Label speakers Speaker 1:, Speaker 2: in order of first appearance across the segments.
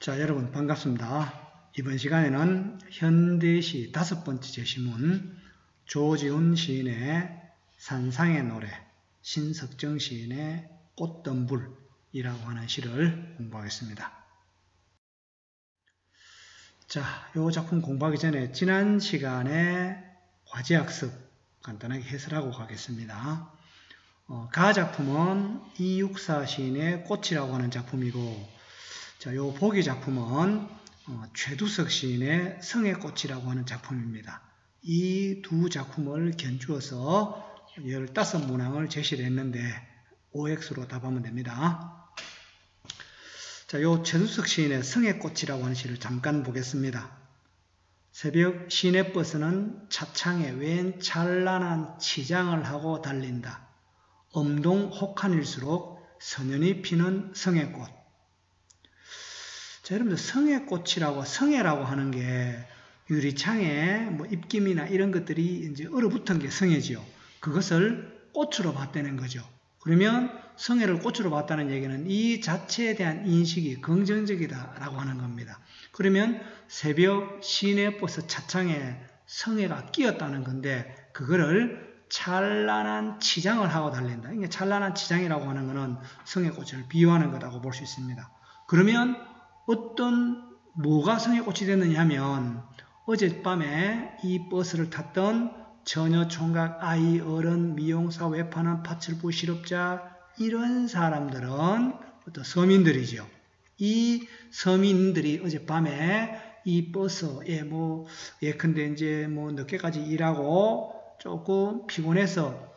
Speaker 1: 자, 여러분 반갑습니다. 이번 시간에는 현대시 5번째 제시문 조지훈 시인의 산상의 노래, 신석정 시인의 꽃덤불이라고 하는 시를 공부하겠습니다. 자, 이 작품 공부하기 전에 지난 시간에 과제학습 간단하게 해설하고 가겠습니다. 가작품은 이육사 시인의 꽃이라고 하는 작품이고, 자, 요 보기 작품은 최두석 시인의 성의 꽃이라고 하는 작품입니다. 이 두 작품을 견주어서 15문항을 제시를 했는데 OX로 답하면 됩니다. 자, 요 최두석 시인의 성의 꽃이라고 하는 시를 잠깐 보겠습니다. 새벽 시내버스는 차창에 웬 찬란한 치장을 하고 달린다. 엄동 혹한일수록 선연이 피는 성의 꽃. 자, 여러분들 성의 꽃이라고, 성애라고 하는 게 유리창에 입김이나 이런 것들이 이제 얼어붙은 게 성애지요. 그것을 꽃으로 봤다는 거죠. 그러면 성애를 꽃으로 봤다는 얘기는 이 자체에 대한 인식이 긍정적이다라고 하는 겁니다. 그러면 새벽 시내버스 차창에 성애가 끼었다는 건데, 그거를 찬란한 치장을 하고 달린다. 이게 찬란한 치장이라고 하는 것은 성의 꽃을 비유하는 거라고 볼 수 있습니다. 그러면 뭐가 성의 꽃이 됐느냐 하면, 어젯밤에 이 버스를 탔던 처녀, 총각, 아이, 어른, 미용사, 외파남, 파출부, 실업자, 이런 사람들은 어떤 서민들이죠. 이 서민들이 어젯밤에 이 버스에 예컨대 이제 늦게까지 일하고 조금 피곤해서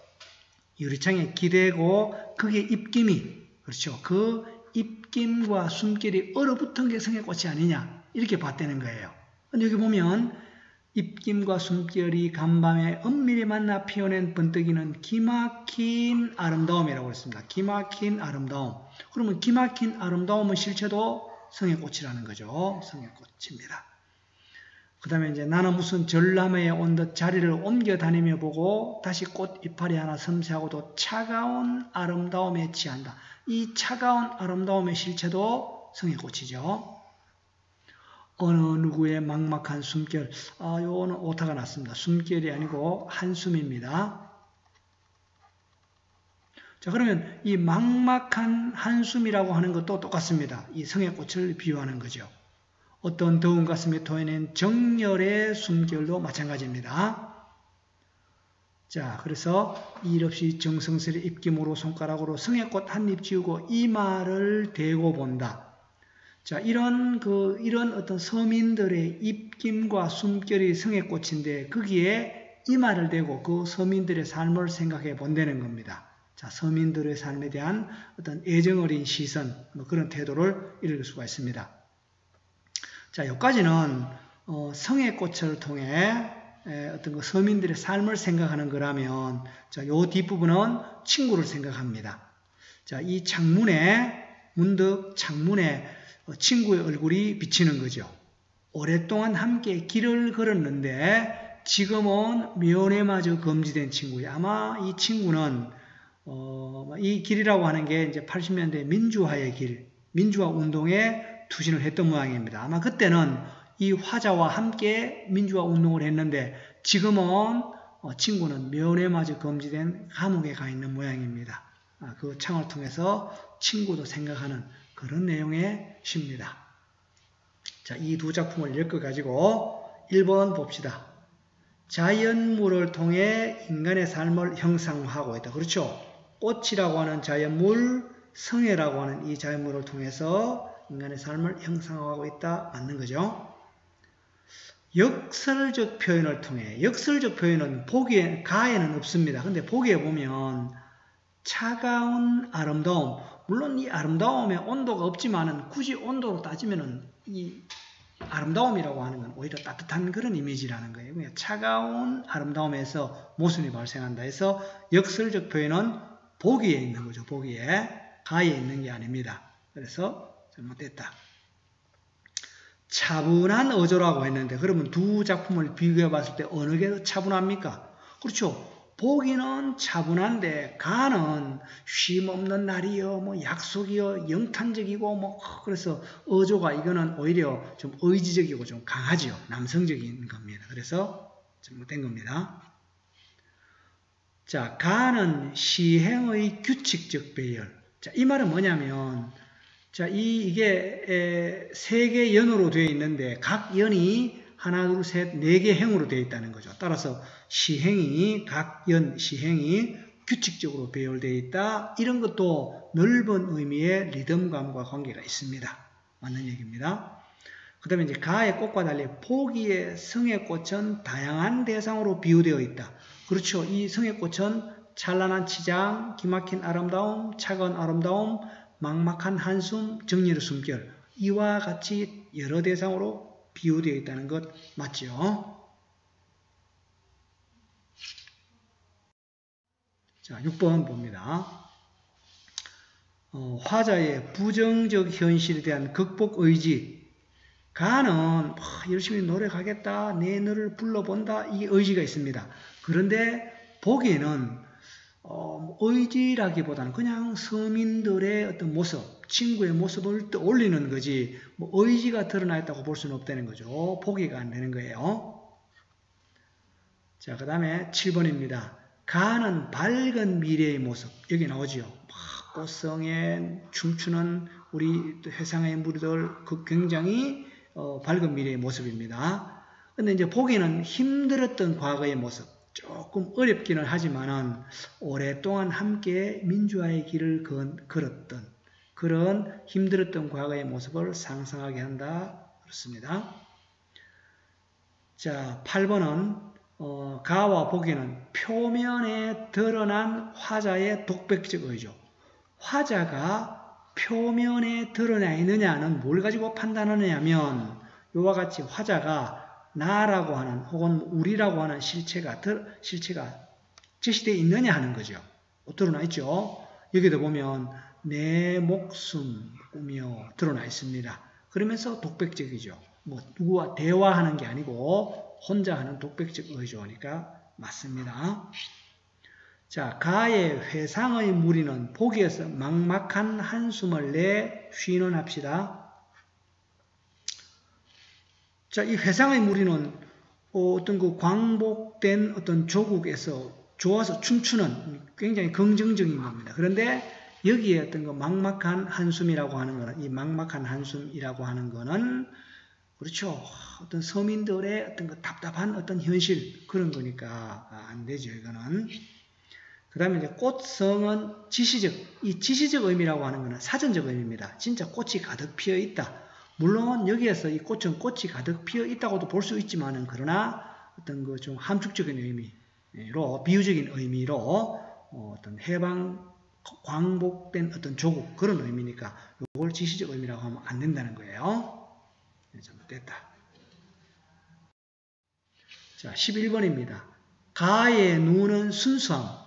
Speaker 1: 유리창에 기대고, 그게 입김이, 그렇죠. 그 입김과 숨결이 얼어붙은 게 성의 꽃이 아니냐, 이렇게 봤다는 거예요. 근데 여기 보면 입김과 숨결이 간밤에 은밀히 만나 피어낸 번뜩이는 기막힌 아름다움이라고 했습니다. 기막힌 아름다움. 그러면 기막힌 아름다움은 실체도 성의 꽃이라는 거죠. 성의 꽃입니다. 그 다음에 이제 나는 무슨 전람회에 온 듯 자리를 옮겨 다니며 보고 다시 꽃 이파리 하나 섬세하고도 차가운 아름다움에 취한다. 이 차가운 아름다움의 실체도 성의 꽃이죠. 어느 누구의 막막한 숨결, 요거는 오타가 났습니다. 숨결이 아니고 한숨입니다. 자, 그러면 이 막막한 한숨이라고 하는 것도 똑같습니다. 이 성의 꽃을 비유하는 거죠. 어떤 더운 가슴에 토해낸 정열의 숨결도 마찬가지입니다. 자, 그래서 일 없이 정성스레 입김으로 손가락으로 성의 꽃 한 입 지우고 이마를 대고 본다. 자, 이런 어떤 서민들의 입김과 숨결이 성의 꽃인데, 거기에 이마를 대고 그 서민들의 삶을 생각해 본다는 겁니다. 자, 서민들의 삶에 대한 어떤 애정 어린 시선, 그런 태도를 읽을 수가 있습니다. 자, 여기까지는 성의 꽃을 통해 어떤 서민들의 삶을 생각하는 거라면, 자, 요 뒷부분은 친구를 생각합니다. 자, 이 창문에, 문득 창문에 친구의 얼굴이 비치는 거죠. 오랫동안 함께 길을 걸었는데 지금은 면회마저 금지된 친구예요. 아마 이 친구는 이 길이라고 하는 게 이제 80년대 민주화의 길, 민주화 운동에 투신을 했던 모양입니다. 아마 그때는 이 화자와 함께 민주화 운동을 했는데, 지금은 친구는 면회마저 금지된 감옥에 가 있는 모양입니다. 그 창을 통해서 친구도 생각하는 그런 내용의 시입니다. 자, 이 두 작품을 엮어가지고 1번 봅시다. 자연물을 통해 인간의 삶을 형상화하고 있다. 그렇죠? 꽃이라고 하는 자연물, 성애라고 하는 이 자연물을 통해서 인간의 삶을 형상화하고 있다. 맞는 거죠? 역설적 표현을 통해, 역설적 표현은 가에는 없습니다. 근데 보기에 보면 차가운 아름다움, 물론 이 아름다움에 온도가 없지만은 굳이 온도로 따지면은 이 아름다움이라고 하는 건 오히려 따뜻한 그런 이미지라는 거예요. 그냥 차가운 아름다움에서 모순이 발생한다 해서 역설적 표현은 보기에 있는 거죠. 보기에, 가에 있는 게 아닙니다. 그래서 잘못됐다. 차분한 어조라고 했는데, 그러면 두 작품을 비교해 봤을 때 어느 게 더 차분합니까? 그렇죠. 보기는 차분한데 가는 쉼 없는 날이요, 뭐 약속이요, 영탄적이고 뭐 그래서 어조가 이거는 오히려 좀 의지적이고 좀 강하지요. 남성적인 겁니다. 그래서 잘못된 겁니다. 자, 가는 시행의 규칙적 배열. 자, 이 말은 뭐냐면, 자, 이게 세 개 연으로 되어 있는데 각 연이 하나, 둘, 셋, 네 개 행으로 되어 있다는 거죠. 따라서 시행이 각 연 시행이 규칙적으로 배열되어 있다. 이런 것도 넓은 의미의 리듬감과 관계가 있습니다. 맞는 얘기입니다. 그 다음에 이제 가의 꽃과 달리 포기의 성의 꽃은 다양한 대상으로 비유되어 있다. 그렇죠. 이 성의 꽃은 찬란한 치장, 기막힌 아름다움, 차가운 아름다움, 막막한 한숨, 정리의 숨결 이와 같이 여러 대상으로 비유되어 있다는 것 맞죠? 자, 6번 봅니다. 화자의 부정적 현실에 대한 극복 의지. 가는 열심히 노력하겠다, 내 너를 불러본다 이 의지가 있습니다. 그런데 보기에는 의지라기보다는 그냥 서민들의 어떤 모습, 친구의 모습을 떠올리는 거지 뭐 의지가 드러나 있다고 볼 수는 없다는 거죠. 보기가 안 되는 거예요. 자, 그 다음에 7번입니다. 가는 밝은 미래의 모습. 여기 나오지요. 꽃성에 춤추는 우리 회상의 무리들 그 굉장히 밝은 미래의 모습입니다. 근데 이제 보기는 힘들었던 과거의 모습. 조금 어렵기는 하지만은 오랫동안 함께 민주화의 길을 걸었던 그런 힘들었던 과거의 모습을 상상하게 한다. 그렇습니다. 자, 8번은 가와 보기는 표면에 드러난 화자의 독백적 의죠. 화자가 표면에 드러나 있느냐는 뭘 가지고 판단하느냐면 이와 같이 화자가 나라고 하는 혹은 우리라고 하는 실체가 제시되어 있느냐 하는 거죠. 드러나 있죠. 여기도 보면 내 목숨 꾸며 드러나 있습니다. 그러면서 독백적이죠. 뭐 누구와 대화하는 게 아니고 혼자 하는 독백적 의조니까 맞습니다. 자, 가의 회상의 무리는 보기에서 막막한 한숨을 내 쉬는합시다. 자, 이 회상의 무리는 어떤 그 광복된 어떤 조국에서 좋아서 춤추는 굉장히 긍정적인 겁니다. 그런데 여기에 어떤 그 막막한 한숨이라고 하는 거는 이 막막한 한숨이라고 하는 거는 그렇죠. 어떤 서민들의 어떤 그 답답한 어떤 현실 그런 거니까 안 되죠. 이거는. 그 다음에 이제 꽃성은 지시적, 이 지시적 의미라고 하는 거는 사전적 의미입니다. 진짜 꽃이 가득 피어 있다. 물론 여기에서 이 꽃은 꽃이 가득 피어 있다고도 볼 수 있지만은 그러나 어떤 그 좀 함축적인 의미로 비유적인 의미로 어떤 해방 광복된 어떤 조국 그런 의미니까 이걸 지시적 의미라고 하면 안 된다는 거예요. 네, 잘못됐다. 자, 11번입니다. 가의 눈은 순수함.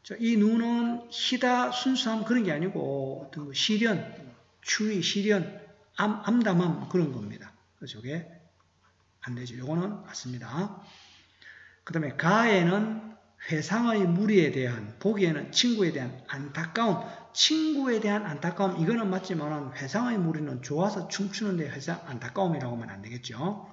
Speaker 1: 자, 이 눈은 희다, 순수함 그런 게 아니고 어떤 그 시련, 추위, 시련, 암담함 그런 겁니다. 그래서 이게 안 되죠. 요거는 맞습니다. 그 다음에 가에는 회상의 무리에 대한, 보기에는 친구에 대한 안타까움, 친구에 대한 안타까움 이거는 맞지만 회상의 무리는 좋아서 춤추는데 회상 안타까움이라고 하면 안 되겠죠.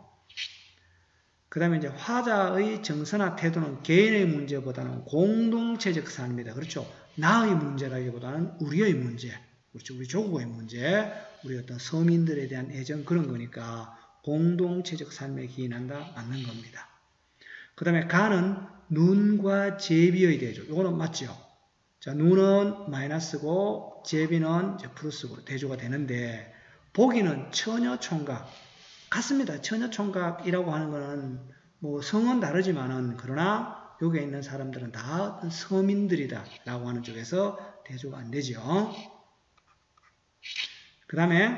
Speaker 1: 그 다음에 이제 화자의 정서나 태도는 개인의 문제보다는 공동체적 사안입니다. 그렇죠. 나의 문제라기보다는 우리의 문제, 그렇죠. 우리 조국의 문제, 우리 어떤 서민들에 대한 애정 그런 거니까 공동체적 삶에 기인한다 맞는 겁니다. 그 다음에 가는 눈과 제비의 대조. 이거는 맞죠. 자, 눈은 마이너스고 제비는 이제 플러스고 대조가 되는데 보기는 처녀총각. 같습니다. 처녀총각이라고 하는 거는 뭐 성은 다르지만은 그러나 여기에 있는 사람들은 다 서민들이다 라고 하는 쪽에서 대조가 안 되죠. 그 다음에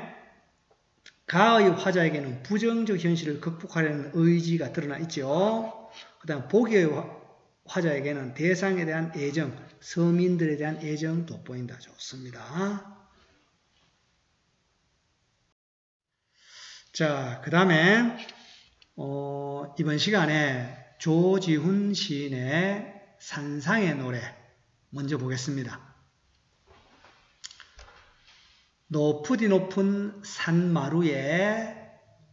Speaker 1: 가의 화자에게는 부정적 현실을 극복하려는 의지가 드러나 있죠. 그 다음 보기의 화자에게는 대상에 대한 애정, 서민들에 대한 애정 돋보인다. 좋습니다. 자, 그 다음에 이번 시간에 조지훈 시인의 산상의 노래 먼저 보겠습니다. 높으디 높은 산마루에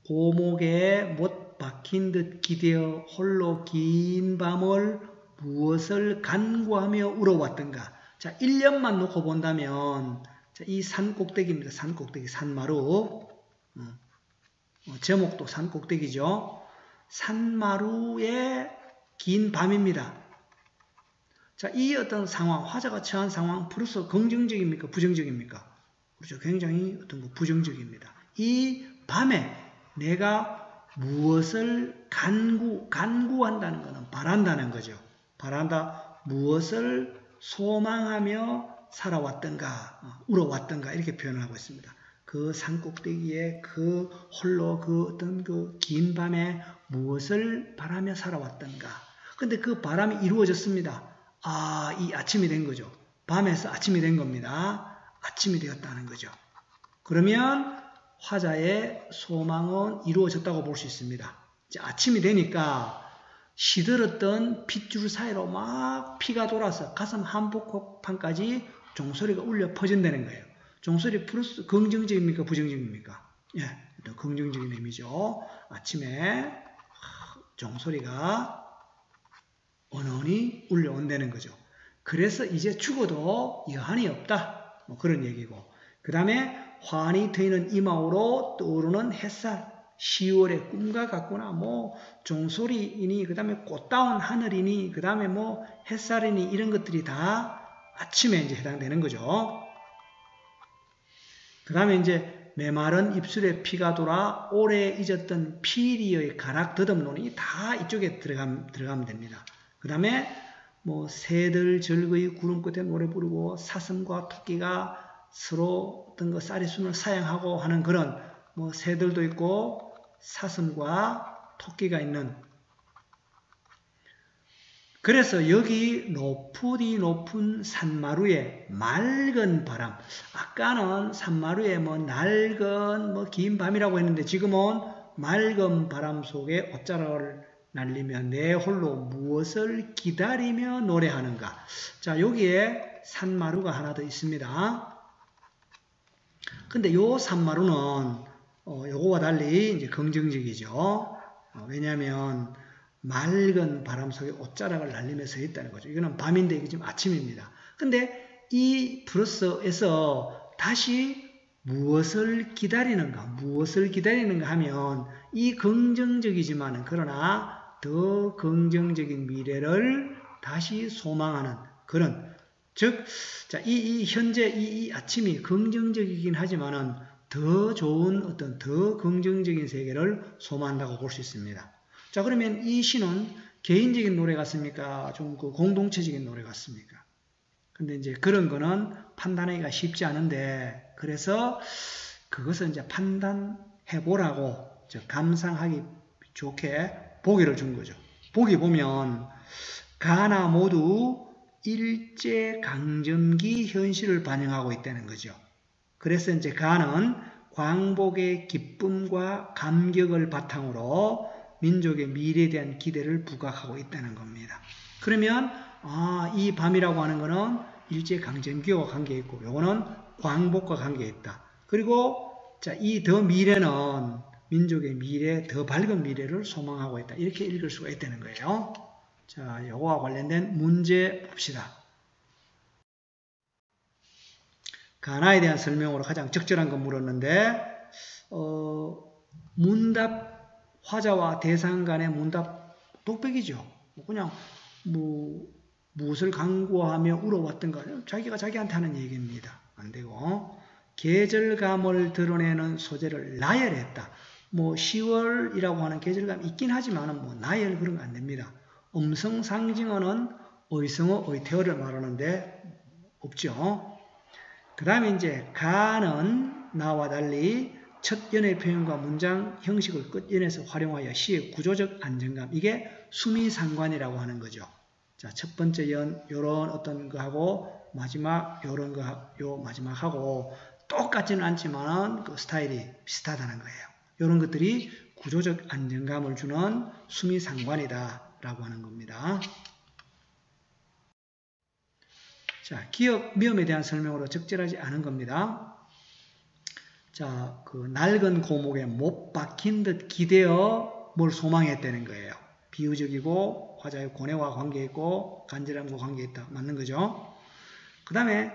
Speaker 1: 고목에 못 박힌 듯 기대어 홀로 긴 밤을 무엇을 간구하며 울어왔던가. 자, 1년만 놓고 본다면 이 산 꼭대기입니다. 산 꼭대기, 산마루. 제목도 산 꼭대기죠. 산마루의 긴 밤입니다. 자, 이 어떤 상황, 화자가 처한 상황, 벌써 긍정적입니까? 부정적입니까? 그렇죠. 굉장히 어떤 부정적입니다. 이 밤에 내가 무엇을 간구한다는 것은 바란다는 거죠. 바란다, 무엇을 소망하며 살아왔던가, 울어왔던가, 이렇게 표현을 하고 있습니다. 그 산꼭대기에 그 홀로 그 어떤 그 긴 밤에 무엇을 바라며 살아왔던가. 근데 그 바람이 이루어졌습니다. 아, 이 아침이 된 거죠. 밤에서 아침이 된 겁니다. 아침이 되었다는 거죠. 그러면 화자의 소망은 이루어졌다고 볼 수 있습니다. 이제 아침이 되니까 시들었던 핏줄 사이로 막 피가 돌아서 가슴 한복판까지 종소리가 울려 퍼진다는 거예요. 종소리 플러스 긍정적입니까? 부정적입니까? 예, 긍정적인 의미죠. 아침에 종소리가 언언이 울려온다는 거죠. 그래서 이제 죽어도 여한이 없다. 뭐 그런 얘기고. 그 다음에 환히 트이는 이마으로 떠오르는 햇살. 10월의 꿈과 같구나. 뭐 종소리이니 그 다음에 꽃다운 하늘이니 그 다음에 뭐 햇살이니 이런 것들이 다 아침에 이제 해당되는 거죠. 그 다음에 이제 메마른 입술에 피가 돌아 오래 잊었던 피리의 가락 더듬론이 다 이쪽에 들어가면 됩니다. 그 다음에 뭐 새들 절거의 구름 끝에 노래 부르고 사슴과 토끼가 서로 어떤 거 쌀이순을 사양하고 하는 그런 뭐 새들도 있고 사슴과 토끼가 있는. 그래서 여기 높으디 높은 산마루에 맑은 바람. 아까는 산마루에 뭐 낡은 뭐 긴 밤이라고 했는데 지금은 맑은 바람 속에 옷자락을 날리며 내 홀로 무엇을 기다리며 노래하는가. 자, 여기에 산마루가 하나 더 있습니다. 근데 요 산마루는 요거와 달리 이제 긍정적이죠. 왜냐하면 맑은 바람 속에 옷자락을 날리며 서 있다는 거죠. 이거는 밤인데 이게 지금 아침입니다. 근데 이 브러스에서 다시 무엇을 기다리는가 하면 이 긍정적이지만 그러나 더 긍정적인 미래를 다시 소망하는 그런, 즉, 자, 이 현재 이 아침이 긍정적이긴 하지만은 더 좋은 어떤 더 긍정적인 세계를 소망한다고 볼 수 있습니다. 자, 그러면 이 시는 개인적인 노래 같습니까? 좀 그 공동체적인 노래 같습니까? 근데 이제 그런 거는 판단하기가 쉽지 않은데, 그래서 그것을 이제 판단해보라고, 감상하기 좋게 보기를 준 거죠. 보기 보면, 가나 모두 일제강점기 현실을 반영하고 있다는 거죠. 그래서 이제 가는 광복의 기쁨과 감격을 바탕으로 민족의 미래에 대한 기대를 부각하고 있다는 겁니다. 그러면 이 밤이라고 하는 것은 일제강점기와 관계있고 요거는 광복과 관계있다. 그리고 자, 이 더 미래는 민족의 미래, 더 밝은 미래를 소망하고 있다. 이렇게 읽을 수가 있다는 거예요. 자, 요거와 관련된 문제 봅시다. 가나에 대한 설명으로 가장 적절한 거 물었는데 문답, 화자와 대상 간의 문답 독백이죠. 그냥 무엇을 간구하며 울어왔던가, 자기가 자기한테 하는 얘기입니다. 안 되고, 계절감을 드러내는 소재를 나열했다. 뭐 10월이라고 하는 계절감이 있긴 하지만 뭐 나열 그런 거 안 됩니다. 음성 상징어는 의성어, 의태어를 말하는데 없죠. 그 다음에 이제 가는 나와 달리 첫 연의 표현과 문장 형식을 끝연에서 활용하여 시의 구조적 안정감, 이게 수미상관이라고 하는 거죠. 자, 첫 번째 연 요런 어떤 거하고 마지막 요런 거 요 마지막하고 똑같지는 않지만 그 스타일이 비슷하다는 거예요. 요런 것들이 구조적 안정감을 주는 수미상관이다 라고 하는 겁니다. 자, 기억 미음에 대한 설명으로 적절하지 않은 겁니다. 자, 그 낡은 고목에 못 박힌 듯 기대어 뭘 소망했다는 거예요. 비유적이고 화자의 고뇌와 관계있고 간절함과 관계있다. 맞는 거죠. 그 다음에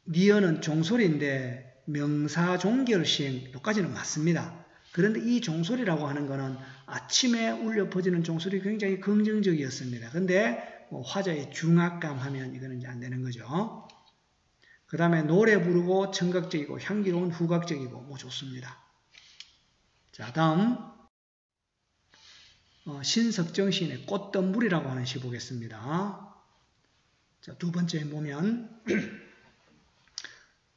Speaker 1: 니어는 종소리인데 명사 종결 시행 여기까지는 맞습니다. 그런데 이 종소리라고 하는 거는 아침에 울려 퍼지는 종소리 굉장히 긍정적이었습니다. 근데 뭐 화자의 중압감 하면 이거는 이제 안 되는 거죠. 그 다음에 노래 부르고 청각적이고 향기로운 후각적이고 뭐 좋습니다. 자, 다음 신석정 시인의 꽃덤불이라고 하는 시 보겠습니다. 자, 두 번째 보면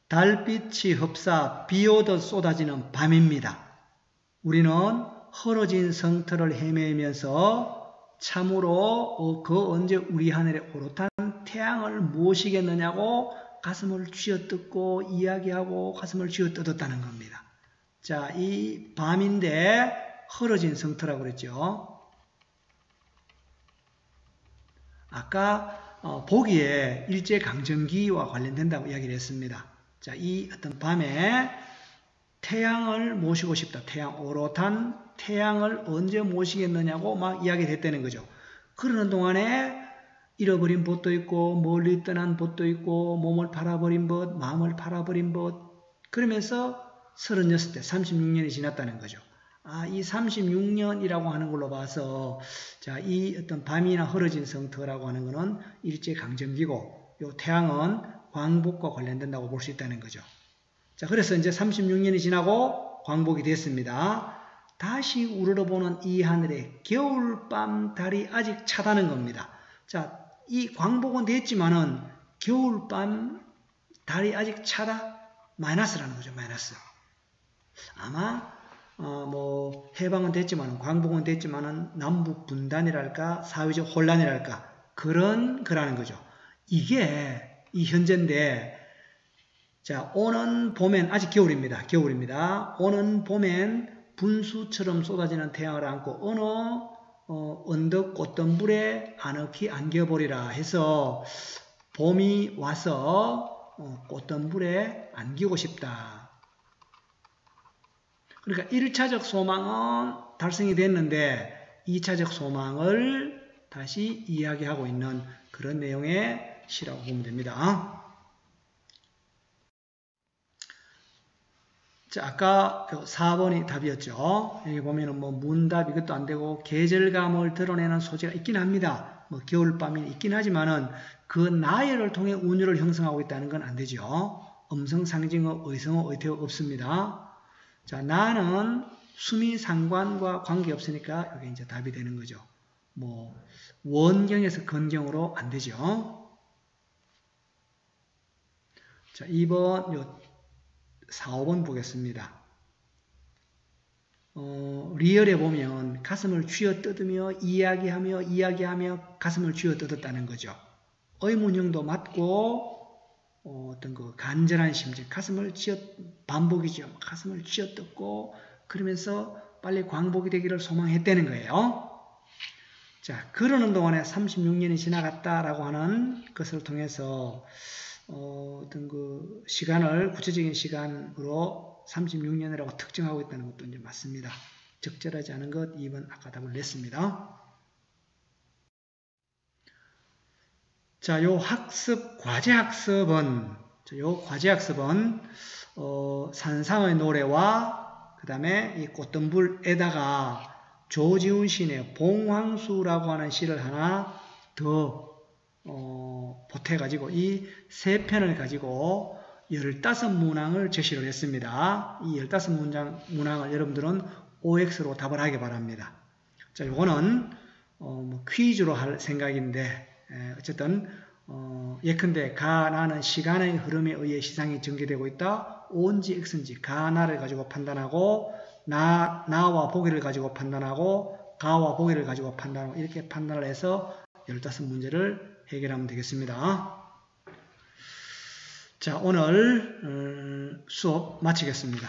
Speaker 1: 달빛이 흡사 비오듯 쏟아지는 밤입니다. 우리는 헐어진 성터를 헤매면서 참으로 그 언제 우리 하늘에 오롯한 태양을 모시겠느냐고 가슴을 쥐어뜯고 이야기하고 가슴을 쥐어뜯었다는 겁니다. 자, 이 밤인데 헐어진 성터라고 그랬죠. 아까 보기에 일제강점기와 관련된다고 이야기를 했습니다. 자, 이 어떤 밤에 태양을 모시고 싶다. 태양, 오롯한 태양을 언제 모시겠느냐고 막 이야기를 했다는 거죠. 그러는 동안에 잃어버린 벗도 있고 멀리 떠난 벗도 있고 몸을 팔아버린 벗, 마음을 팔아버린 벗 그러면서 36대 36년이 지났다는 거죠. 이 36년이라고 하는 걸로 봐서 자, 이 어떤 밤이나 헐어진 성터라고 하는 것은 일제강점기고 요 태양은 광복과 관련된다고 볼 수 있다는 거죠. 자, 그래서 이제 36년이 지나고 광복이 됐습니다. 다시 우러러보는 이 하늘에 겨울밤 달이 아직 차다는 겁니다. 자, 이 광복은 됐지만은 겨울밤 달이 아직 차다? 마이너스라는 거죠. 마이너스. 아마 뭐 해방은 됐지만 광복은 됐지만은 남북 분단이랄까 사회적 혼란이랄까 그런 거라는 거죠. 이게 이 현재인데 자, 오는 봄엔 아직 겨울입니다. 겨울입니다. 오는 봄엔 분수처럼 쏟아지는 태양을 안고 어느 언덕 꽃덤불에 아늑히 안겨버리라 해서 봄이 와서 꽃덤불에 안기고 싶다. 그러니까 1차적 소망은 달성이 됐는데 2차적 소망을 다시 이야기하고 있는 그런 내용의 시라고 보면 됩니다. 자, 아까 4번이 답이었죠. 여기 보면은 뭐 문답 이것도 안 되고 계절감을 드러내는 소재가 있긴 합니다. 뭐 겨울밤이 있긴 하지만은 그 나열을 통해 운율을 형성하고 있다는 건 안 되죠. 음성, 상징어, 의성어, 의태어 없습니다. 자, 나는 수미 상관과 관계없으니까 여기 이제 답이 되는 거죠. 뭐 원경에서 건경으로 안 되죠. 자, 2번 요 4, 5번 보겠습니다. 리얼에 보면 가슴을 쥐어뜯으며 이야기하며 가슴을 쥐어뜯었다는 거죠. 의문형도 맞고 어떤 그 간절한 심정, 가슴을 반복이죠. 가슴을 쥐어뜯고 그러면서 빨리 광복이 되기를 소망했다는 거예요. 자, 그러는 동안에 36년이 지나갔다라고 하는 것을 통해서 어떤 그 시간을 구체적인 시간으로 36년이라고 특정하고 있다는 것도 이제 맞습니다. 적절하지 않은 것 2번 아까 답을 냈습니다. 자, 요 과제 학습은 산상의 노래와 그 다음에 이 꽃덤불에다가 조지훈 시인의 봉황수라고 하는 시를 하나 더 보태가지고 이 세 편을 가지고 15문항을 제시를 했습니다. 이 15문항을 여러분들은 OX로 답을 하기 바랍니다. 자, 요거는 뭐 퀴즈로 할 생각인데 어쨌든 예컨대 가나는 시간의 흐름에 의해 시상이 전개되고 있다. O인지 X인지 가나를 가지고 판단하고 나와 보기를 가지고 판단하고 가와 보기를 가지고 판단하고 이렇게 판단을 해서 15문제를 해결하면 되겠습니다. 자, 오늘 수업 마치겠습니다.